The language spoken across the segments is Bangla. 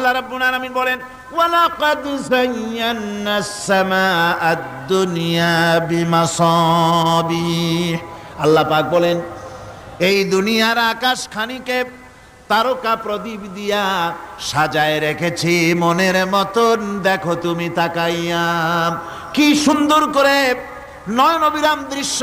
আল্লাহ রাব্বুল আলামিন বলেন ওয়ালাকাদ যায়্যানাস সামাআদ দুনিয়া বিমাসাবিহ। আল্লাহ পাক বলেন এই দুনিয়ার আকাশ খানিকে তারকা প্রদীপ দিয়া সাজায় রেখেছি মনের মতন, দেখো তুমি তাকাইয়া কি সুন্দর করে নয়ন অবিরাম দৃশ্য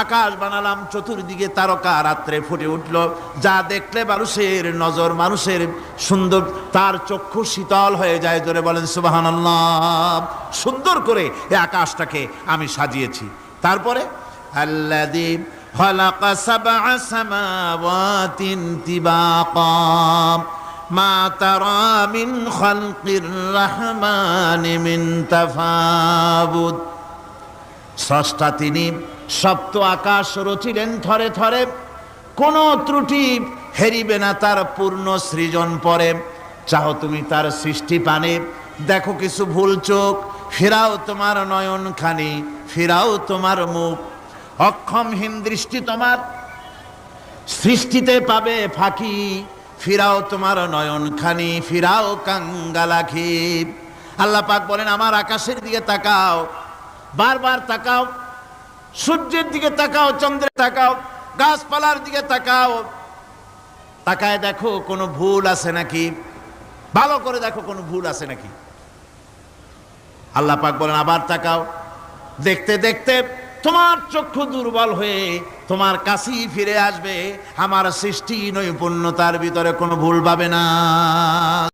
আকাশ বানালাম, চতুর্দিকে তারকা রাত্রে ফুটে উঠল, যা দেখলে মানুষের নজর, মানুষের সুন্দর, তার চক্ষু শীতল হয়ে যায়। জোরে বলেন সুবহানাল্লাহ। সুন্দর করে এই আকাশটাকে আমি সাজিয়েছি। তারপরে আল্লাযী খালাকা সাবআ সামাওয়াতিন তিবাকা মা তারা মিন খালকির রাহমানি মিন তাফাবুত। স্রষ্টা তিনি সপ্ত আকাশ রচিলেন থরে থরে, কোনো ত্রুটি হেরিবে না তার পূর্ণ সৃজন পরে। চাও তুমি তার সৃষ্টি পানে, দেখো কিছু ভুল চোখ, ফিরাও তোমার নয়ন খানি, ফিরাও তোমার মুখ। অক্ষমহীন দৃষ্টি তোমার সৃষ্টিতে পাবে ফাঁকি, ফিরাও তোমার নয়ন খানি, ফিরাও কাঙ্গালাখি। আল্লাহ পাক বলেন আমার আকাশের দিকে তাকাও, বারবার তাকাও, সূর্যের দিকে তাকাও, চন্দ্রে তাকাও, গাছপালার দিকে তাকাও, তাকায় দেখো কোনো ভুল আছে নাকি, ভালো করে দেখো কোনো ভুল আছে নাকি। আল্লাহ পাক বলেন আবার তাকাও, দেখতে দেখতে তোমার চক্ষু দুর্বল হয়ে তোমার কাছেই ফিরে আসবে, আমার সৃষ্টি নৈপুণ্যতার ভিতরে কোনো ভুল পাবে না।